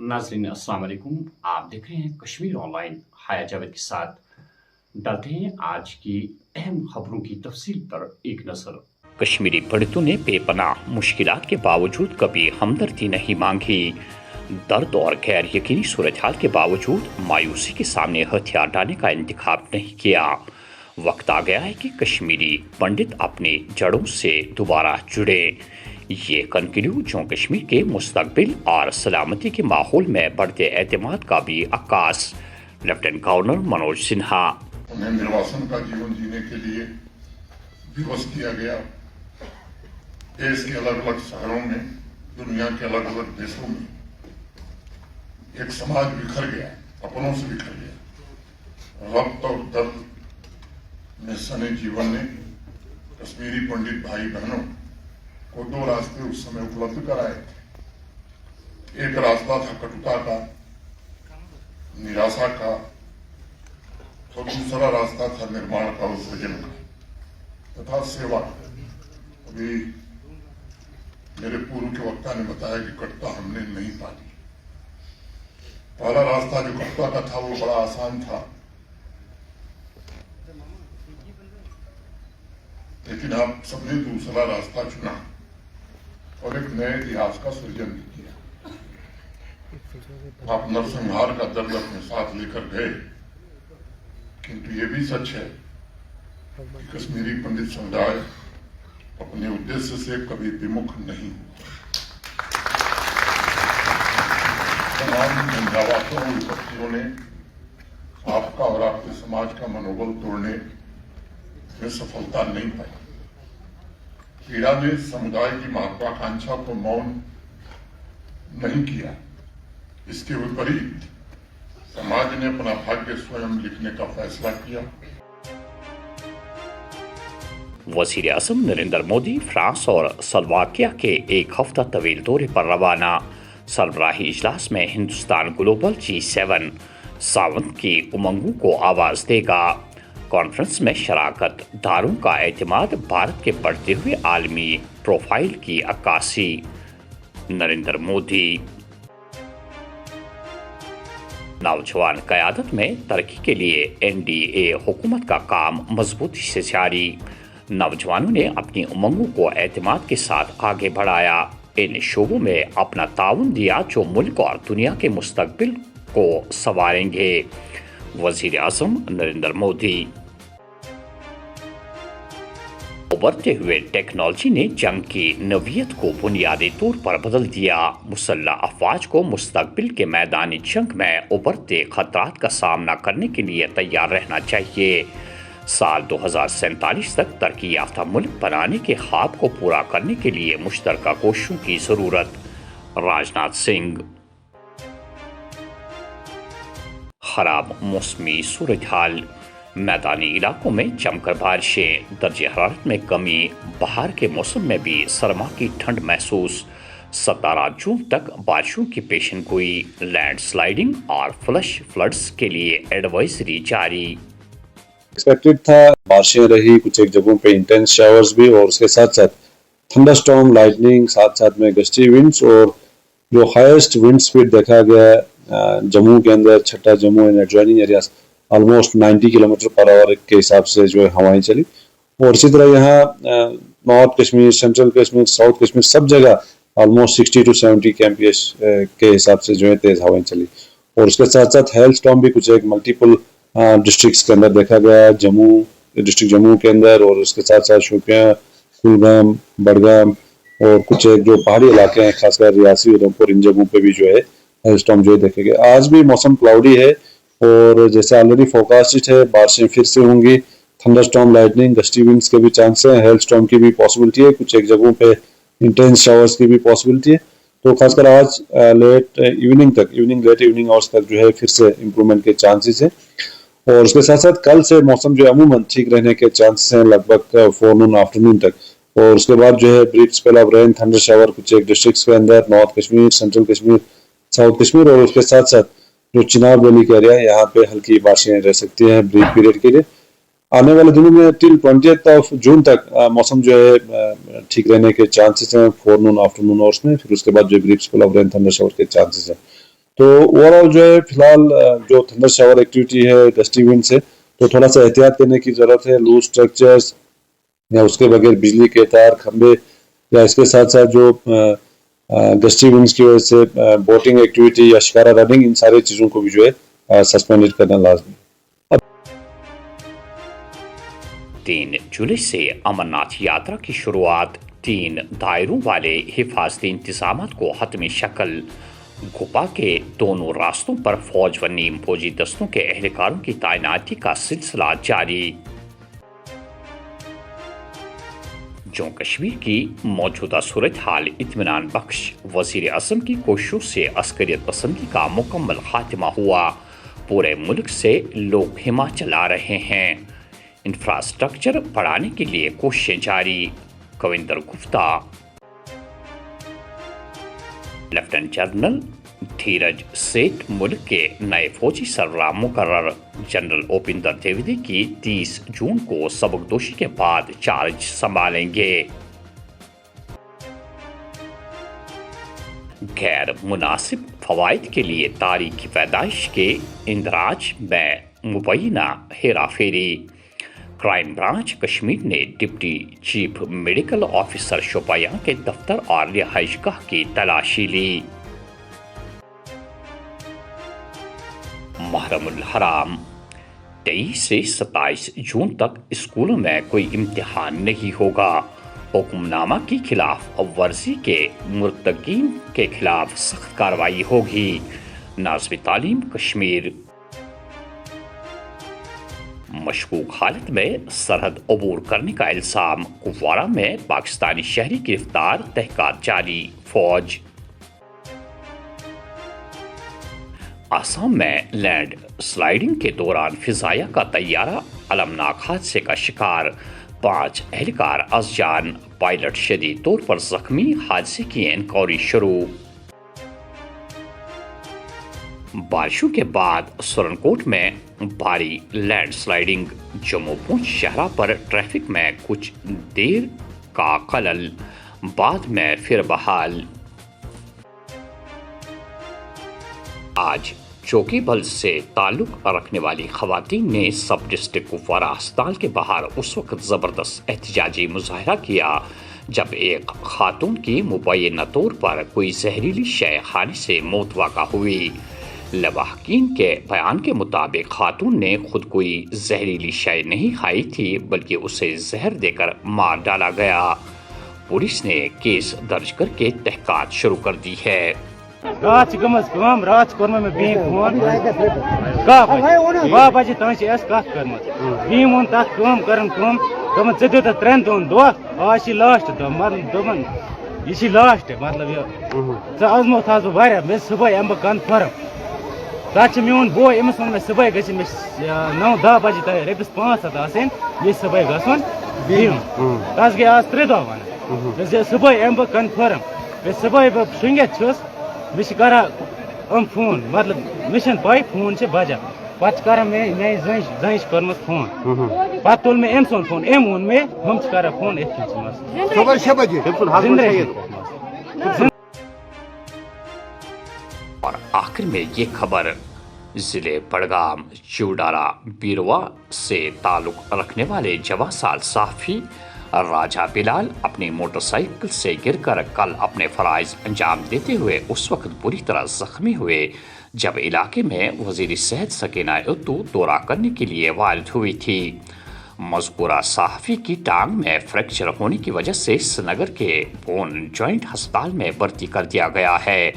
नाजरीन अस्सलाम वालेकुम। आप देख रहे हैं कश्मीर ऑनलाइन। हाया जावेद के साथ डालते हैं आज की अहम खबरों की तफसील पर एक नजर। कश्मीरी पंडितों ने बेपनाह मुश्किलात के बावजूद कभी हमदर्दी नहीं मांगी। दर्द और गैर यकीनी सूरत हाल के बावजूद मायूसी के सामने हथियार डालने का इंतखाब नहीं किया। वक्त आ गया है कि कश्मीरी पंडित अपनी जड़ों से दोबारा जुड़े। ये कनक्लूड जो कश्मीर के मुस्तकबिल और सलामती के माहौल में बढ़ते एतमाद का भी अक्कास। Lieutenant governor Manoj Sinha. उन्हें निर्वासन का जीवन जीने के लिए विवश किया गया। देश के अलग अलग शहरों में, दुनिया के अलग अलग देशों में एक समाज बिखर गया, अपनों से बिखर गया। रब्त और दर्द में सने जीवन ने कश्मीरी पंडित भाई बहनों को दो रास्ते उस समय उपलब्ध कराए थे। एक रास्ता था कटुता का, निराशा का, तो दूसरा रास्ता था निर्माण का और सृजन का तथा सेवा। अभी मेरे पूर्व के वक्ता ने बताया कि कटुता हमने नहीं पाली। पहला रास्ता जो कटुता का था वो बड़ा आसान था, लेकिन आप सबने दूसरा रास्ता चुना और एक नए इतिहास का सृजन भी किया। आप नरसंहार का दर्द अपने साथ लेकर गए, किंतु ये भी सच है कि कश्मीरी पंडित समुदाय अपने उद्देश्य से कभी विमुख नहीं हुआ। तमाम झंझावातों और विपत्तियों ने आपका और आपके समाज का मनोबल तोड़ने में सफलता नहीं पाई। पीड़ा ने समुदाय की महत्वाकांक्षा को मौन नहीं किया। इसके विपरीत समाज ने अपना भाग्य स्वयं लिखने का फैसला किया। वज़ीर आज़म नरेंद्र मोदी फ्रांस और स्लोवाकिया के एक हफ्ता तवील दौरे पर रवाना। सरबराही इजलास में हिंदुस्तान ग्लोबल G7 सावंत की उमंगों को आवाज देगा। कॉन्फ्रेंस में शराकत दारों का एतमाद भारत के बढ़ते हुए आलमी प्रोफाइल की अक्कासी। नरेंद्र मोदी। नौजवान क़यादत में तरक्की के लिए NDA हुकूमत का काम मजबूती से जारी। नौजवानों ने अपनी उमंगों को एतमाद के साथ आगे बढ़ाया, इन शोबों में अपना ताउन दिया जो मुल्क और दुनिया के मुस्तकबिल को संवारेंगे। वज़ीर आज़म नरेंद्र मोदी। उभरते हुए टेक्नोलॉजी ने जंग की नवीयत को बुनियादी तौर पर बदल दिया। मुसल्लह अफवाज को मुस्तकबिल के मैदानी जंग में उभरते खतरात का सामना करने के लिए तैयार रहना चाहिए। साल 2047 तक तरक्की याफ्ता मुल्क बनाने के ख्वाब को पूरा करने के लिए मुश्तरका कोशिशों की जरूरत। राजनाथ सिंह। खराब मौसमी सूरत हाल, मैदानी इलाकों में जमकर बारिशें, दर्जे हरारत में कमी, बाहर के मौसम में भी सरमा की ठंड महसूस। 17 जून तक बारिशों की पेशन गोई, लैंड स्लाइडिंग और फ्लश फ्लड्स के लिए एडवाइजरी जारी। एक्सपेक्टेड था, बारिशें रही, कुछ एक जगहों पे इंटेंस शावर्स भी, और उसके साथ साथ थंडरस्टॉर्म, लाइटनिंग, साथ साथ में गस्टी विंड्स, और जो हाईएस्ट विंड स्पीड देखा गया जम्मू के अंदर, छठा Jammu and adjoining areas, almost 90 kilometre per hour के हिसाब से जो है हवाएं चली। और इसी तरह यहाँ north Kashmir, central Kashmir, south Kashmir, सब जगह ऑलमोस्ट 60 to 70 kmph के हिसाब से जो है तेज हवाएं चली। और उसके साथ साथ हेल स्टॉर्म भी कुछ एक मल्टीपल डिस्ट्रिक्ट्स के अंदर देखा गया, जम्मू डिस्ट्रिक्ट जम्मू के अंदर, और उसके साथ साथ शोपियां, कुलगाम, बडगाम और कुछ एक जो पहाड़ी इलाके हैं, खासकर रियासी, उधमपुर, इन जगहों पे भी जो है हेल स्टॉर्म जो है देखे गए। आज भी मौसम क्लाउडी है और जैसे ऑलरेडी फोरकास्टेड है, बारिशें फिर से होंगी, थंडरस्टॉर्म, लाइटनिंग, गस्टी विंड्स के भी चांस हैं, हेल स्टॉर्म की भी पॉसिबिलिटी है, कुछ एक जगहों पे इंटेंस शावर्स की भी पॉसिबिलिटी है। तो खासकर आज लेट इवनिंग आवर्स तक जो है फिर से इम्प्रूवमेंट के चांसेस है। और उसके साथ साथ कल से मौसम जो अमूमन ठीक रहने के चांसेस हैं लगभग फोरनून आफ्टरनून तक। और उसके बाद जो है brief spell of rain, thunder shower कुछ एक डिस्ट्रिक्ट्स के अंदर, north Kashmir, central Kashmir, south Kashmir, और उसके साथ साथ जो चिनाब वैली का एरिया है यहाँ पे हल्की बारिशें रह सकती हैं ब्रीफ पीरियड के लिए। आने वाले दिनों में टिल 20 जून तक मौसम जो है ठीक रहने के चांसेस हैं फोरनून आफ्टरनून आवर्स में। फिर उसके बाद जो brief spell of rain, thunder shower के चांसेस हैं। تو اوور آل جو ہے فی الحال جو تھنڈر شاور ایکٹیویٹی ہے گسٹی ونڈ سے تو تھوڑا سا احتیاط کرنے کی ضرورت ہے. لوز اسٹرکچرس یا اس کے بغیر بجلی کے تار کھمبے یا اس کے ساتھ ساتھ جو گسٹی ونڈس کی وجہ سے بوٹنگ ایکٹیویٹی یا شکارہ رننگ ان ساری چیزوں کو بھی جو ہے سسپینڈ کرنا لازمی. 3 جولائی سے امرناتھ یاترا کی شروعات. 3 دائروں والے حفاظتی انتظامات کو حتمی شکل. گھپا کے دونوں راستوں پر فوج و نیم فوجی دستوں کے اہلکاروں کی تعیناتی کا سلسلہ جاری. جموں کشمیر کی موجودہ صورتحال اطمینان بخش. وزیر اعظم کی کوششوں سے عسکریت پسندی کا مکمل خاتمہ ہوا. پورے ملک سے لوگ ہماچل آ رہے ہیں. انفراسٹرکچر بڑھانے کے لیے کوششیں جاری. کویندر گپتا. لیفٹیننٹ جنرل دھیرج سیٹھ ملک کے نئے فوجی سربراہ مقرر. جنرل اوپیندر دیودی کی 30 جون کو سبکدوشی کے بعد چارج سنبھالیں گے. غیر مناسب فوائد کے لیے تاریخ کی پیدائش کے اندراج میں مبینہ ہیرا پھیری. کرائم برانچ کشمیر نے deputy chief medical officer Shopian کے دفتر اور رہائش گاہ کی تلاشی لی. محرم الحرام. 23 سے 27 جون تک اسکولوں میں کوئی امتحان نہیں ہوگا. حکم نامہ کی خلاف ورزی کے مرتکبین کے خلاف سخت کارروائی ہوگی. ناظم تعلیم کشمیر. مشکوک حالت میں سرحد عبور کرنے کا الزام. کپوارہ میں پاکستانی شہری گرفتار. تحقیقات جاری. فوج. آسام میں لینڈ سلائیڈنگ کے دوران فضائیہ کا طیارہ المناک حادثے کا شکار. 5 اہلکار از جان. پائلٹ شدید طور پر زخمی. حادثے کی انکوائری شروع. بارشوں کے بعد سرنکوٹ میں بھاری لینڈ سلائیڈنگ. جموں پونچھ شاہراہ پر ٹریفک میں کچھ دیر کا خلل. بعد میں پھر بحال. آج چوکی بل سے تعلق رکھنے والی خواتین نے سب ڈسٹرکٹ کپوارہ اسپتال کے باہر اس وقت زبردست احتجاجی مظاہرہ کیا جب ایک خاتون کی مبینہ طور پر کوئی زہریلی شے کھانے سے موت واقع ہوئی. لواحقین کے بیان کے مطابق خاتون نے خود کوئی زہریلی شے نہیں کھائی تھی بلکہ اسے زہر دے کر مار ڈالا گیا. پولیس نے کیس درج کر کے تحقیقات شروع کر دی ہے. رات گم رات کور میں بیم فون 12 بجے تان اس کت کرم بیم وون تک کرن دپن ژے دیت 3 دۄہن دۄہ آج چھ لاسٹ دۄہ دپن یہ لاسٹ مطلب یہ ازمو تھا بہٕ واریاہ مےٚ صبحٲے یِمہٕ بہٕ کنفرم تتھ چھ میون بوے أمِس ووٚن مےٚ صبحٲے گژھِ مےٚ 9-10 بجے تانۍ رۄپیس 500 آسٕنۍ مےٚ صبحٲے گژھُن بیم تس گٔے آز 3 دۄہ ونان صبحٲے یِمہٕ بہٕ کنفرم صبحٲے بہٕ شۄنگِتھ چھُس مےٚ چھِ کران فون مطلب مےٚ چھنہٕ پاے فون چھِ بجان پتہٕ کران میٛانہِ زنہِ چھِ کٔرمٕژ فون پتہٕ تُل مےٚ أمۍ سُنٛد فون أمۍ ووٚن مےٚ ہُم چھِ کران فون أتھۍ منٛز. اور آخر میں یہ خبر. ضلع بڑگام چوڈارا بیروا سے تعلق رکھنے والے 14 سال صحافی راجہ بلال اپنی موٹر سائیکل سے گر کر کل اپنے فرائض انجام دیتے ہوئے اس وقت بری طرح زخمی ہوئے جب علاقے میں وزیر صحت سکینہ اتو دورہ کرنے کے لیے وارد ہوئی تھی. مذکورہ صحافی کی ٹانگ میں فریکچر ہونے کی وجہ سے سری نگر کے بون جوائنٹ ہسپتال میں بھرتی کر دیا گیا ہے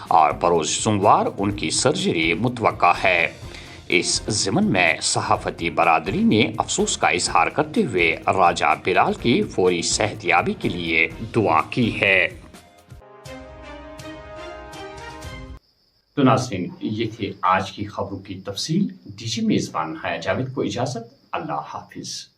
اور بروز سوموار ان کی سرجری متوقع ہے. اس ضمن میں صحافتی برادری نے افسوس کا اظہار کرتے ہوئے راجہ بلال کی فوری صحت یابی کے لیے دعا کی ہے. تو ناظرین یہ تھے آج کی خبروں کی تفصیل. دیجیے میزبان حیا جاوید کو اجازت. اللہ حافظ.